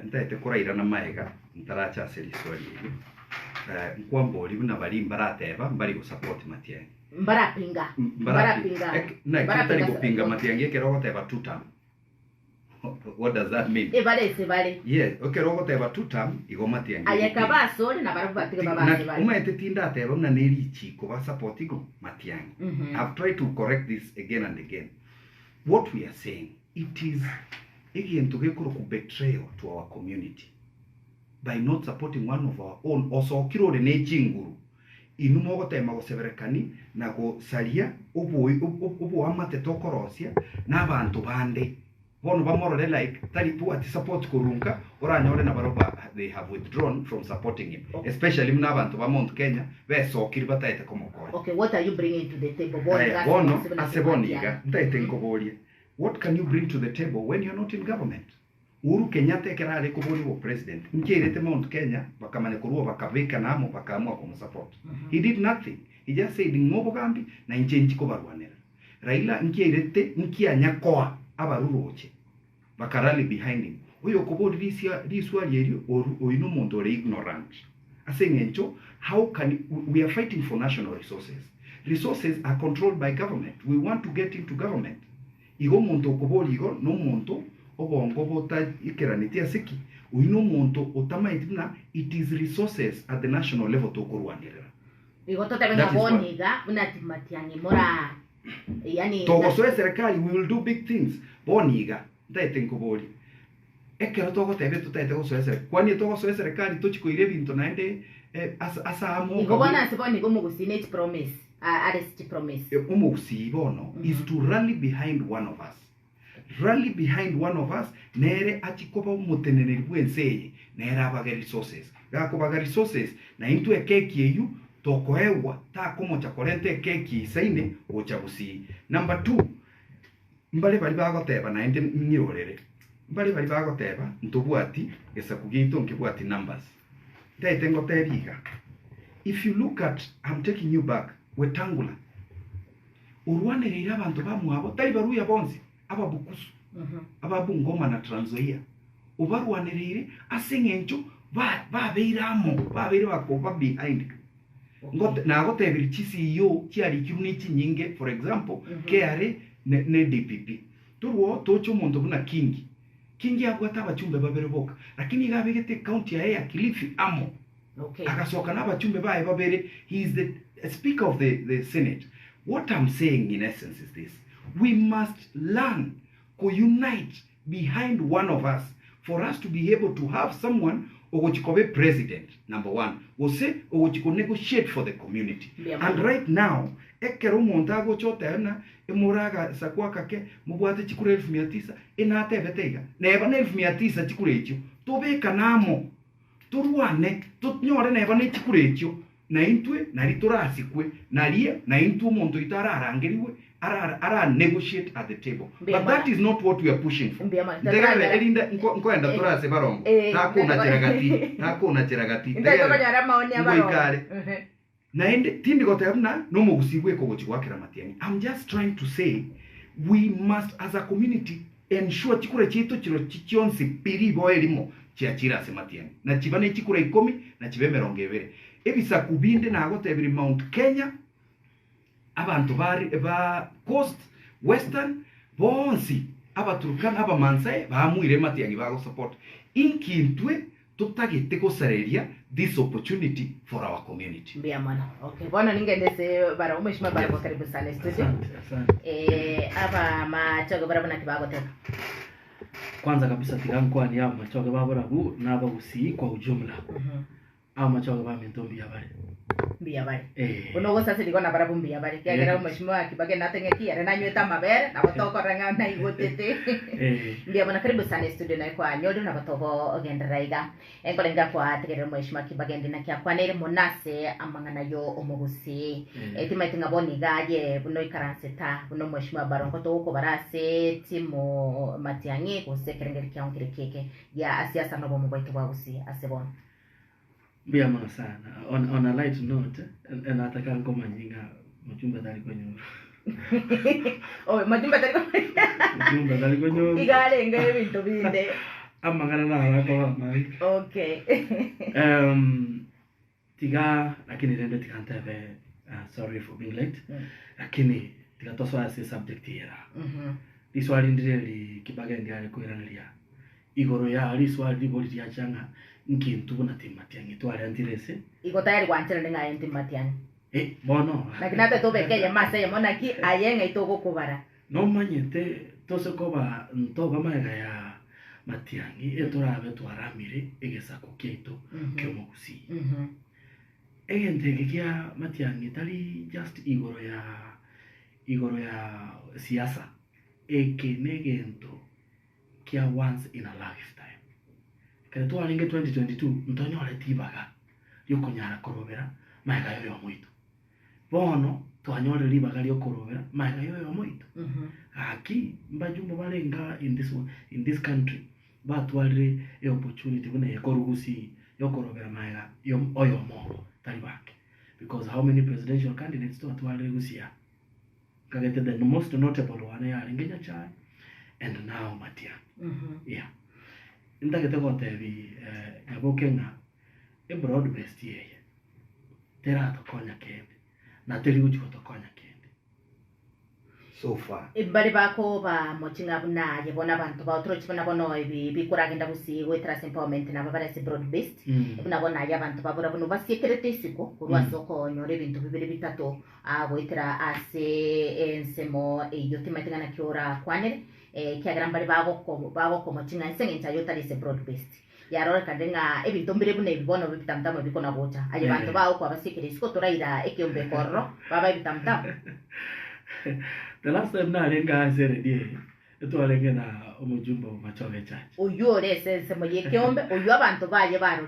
Ntaite kuraira na maega ntaracha seriswali nkwamboli buna bali mbarateba bali go support Matiang'i mbarapinga na kitari kupinga Matiang'i ekero goteba TUTAM. What does that mean? Vale. Yes, okay, rogoteba TUTAM igo Matiang'i ayeka basole na barabu batiga babase vale umaete tinda ateba na nerichi ko ba support igo Matiang'i. I've tried to correct this again and again. What we are saying, it is again to get betrayal to our community by not supporting one of our own. Also, kiro de nejinguru inumo gotema goseberekani na go salia obo amate tokorosia na abantu bande bono bamorole like tali tu ati support kurunga oranyore na baroba they have withdrawn from supporting him, especially mna abantu ba Mount Kenya beso kiribataite komokore. Okay, what are you bringing to the table? Bono aseboniga ndaite nkobolie. What can you bring to the table when you're not in government? Uhuru Kenyatta kerale kubuli wo president. Nkirete Mount Kenya bakamane kuruwa bakabeka namo bakaamua kumsupport. He did nothing. He just said ngobo gambi na njenji ko barwanera. Raila nkirete nkianyakoa abaruroche. Bakarali behind him. Oyo kubuli liswa yeri oino muntu ole ignorant. Asengencho, how can we are fighting for national resources. Resources are controlled by government. We want to get into government. Igo muntu kuboli igo no muntu obongo bota ikeranitia siki uino muntu otamaidina. It is resources at the national level to kurwanira igo totabenga boniga unati Matiang'i mora yani togo so serikali we will do big things boniga ndaite nkoboli ekero togo tebe tutaite go so serikali kwani togo so serikali tochikoire bintu naende asa amo igo bana seboni go mugusine promise arrest promise umusibono is to rally behind one of us. Rally behind one of us nere achikopa umuteneneri bwenseye nere abaga resources gakobaga resources na into ekeki eyu tokoewa ta komo cha korente ekeki isaine ochabusi. Number 2, mbale bali bagoteba na ende nyorere mbale bali bagoteba ntobwati esakugito nkibwati numbers taitengo tebiga. If you look at, I'm taking you back, Wetangula urwanerera abantu bamwabo tali baruya bonzi ababukusu ababungoma na Trans Nzoia ubarwanerere asengencho babeiramo babere bakoba behind ngote na gotebiri chisi yo cyari kiruni kinyinge. For example KRA ne DPP turwo tocho muntu buna kingi agwata abachumbe babere boka lakini gabegete county ya Kilifi amo. Okay. Akasoka na abachumbe bae babere. He is the speaker of the Senate. What I'm saying in essence is this: we must learn to unite behind one of us for us to be able to have someone ogochikobe president. Number 1 will say ogochiko negotiate for the community. And right now ekero montago chotena emuraga sakwaka ke mubwate chikure 1900 inatebetega neba 1900 chikure echo tobeka namo turwane tutnyore neba ne chikure echo na intwe nari turasikwe narie na intu omuntu itararangeriwe ara negotiate at the table. But that is not what we are pushing for. Ndegale elinda nkoenda turase barongo takuna chiragati ndagabanyara maoni abarongo na ende tindi gotebna no mugusibwe ko gochigwakira Matiang'i. I'm just trying to say we must as a community ensure chikure chito chiro chichionsi piri boelimo chiachira se Matiang'i na chibane chikure 10 na chibe 20 ebisa kubinde na gotebiri Mount Kenya abantu bari ba coast western bonsi abaturukana abamansae bamuire Matiang'i bago support inkintwe tutagite kosareria this opportunity for our community. Mbia mana. Okay. Bwana ningendese bara umeshima bara kwa karibu sana studio. Aba machogo bara bana kibago tena. Kwanza kabisa tirangu ni ama machogo bara bu na aba usi kwa ujumla. Ama machogo ba mentombi ya bare. Mbia bare. Unogo sasa liko na bara mbia bare. Kia gara umeshima Kibage natengekia rena nyweta mabere na batoko ranga na igotete. Mbia bana karibu sana studio na kwa nyodo na batoko ogenderaiga. Enkolenga kwa tegere umeshima Kibagendi na kia kwa nere monase amangana yo omugusi. Timaitinga boni gaje buno ikaranseta buno umeshima barongo to uko barase timo Matiang'i kusekerengeri kia onkire keke ya asiasa nobo mbaito bagusi asebon. Mbia mana sana. On a light note, nataka ngoma nyinga mjumbe dali kwenye oh, mjumbe dali kwenye mjumbe dali kwenye igale ngai bintu binde amangana na haraka mai. Okay. Tiga lakini rende tikantebe sorry for being late. Lakini tiga toswa ase subject era. Liswali ndireli Kibagendi ali kuiranĩria igoro ya liswali liboli ya changa nkintu na timatiangi twari antirese Iko tayari kwanchira ninga enti matiani. Bono. Lakini hata to beke ya masa ya mona ki ayenga itoko kubara. No manyete tose koba ntoba maega ya matiangi etorabe twaramire egesako kieto kyomogusi. Egentege kia matiangi tali just igoro ya siasa. Eke negento kia once in a lifetime. Kaya tuwa linge 2022 ntonyole tibaga yoko nyara korobera maega yoyo muito. Bono tuanyole libaga yo korobera maega yoyo muito. Aki mbajumbo balenga in this country batwalire e opportunity bune ekorugusi yo korobera maega yo oyo mo talibake. Because how many presidential candidates to atwalire gusia? Kagete the most notable one ya Ngenya Chai and now Matia. Yeah. Indagete gote bi gabokenga e broad based ye. Tera to konya kende. Na teri uchi to konya kende. So far. Ibari bako ba mochinga buna yebona bantu ba otro chibona bono ibi kuragenda busi we trust empowerment na babara se broad based. Ibuna bona ya bantu babura bono basiekerete siko kurwa soko nyore bintu bibiri bitatu wetera ase ensemo yote matingana kiora kwanere kia grambari bago ko mochinga nsenga ntayo se broad based. Yarora kandenga ebintu mbere bune bibono bitamtamo bikona bota. Aye bantu bawo kwa basiekere siko toraira ekyombe korro baba bitamtamo. The last time na lenga sere die eto alenge na omujumbo machoge church. Oyo rese se moye kyombe oyo abantu baye baro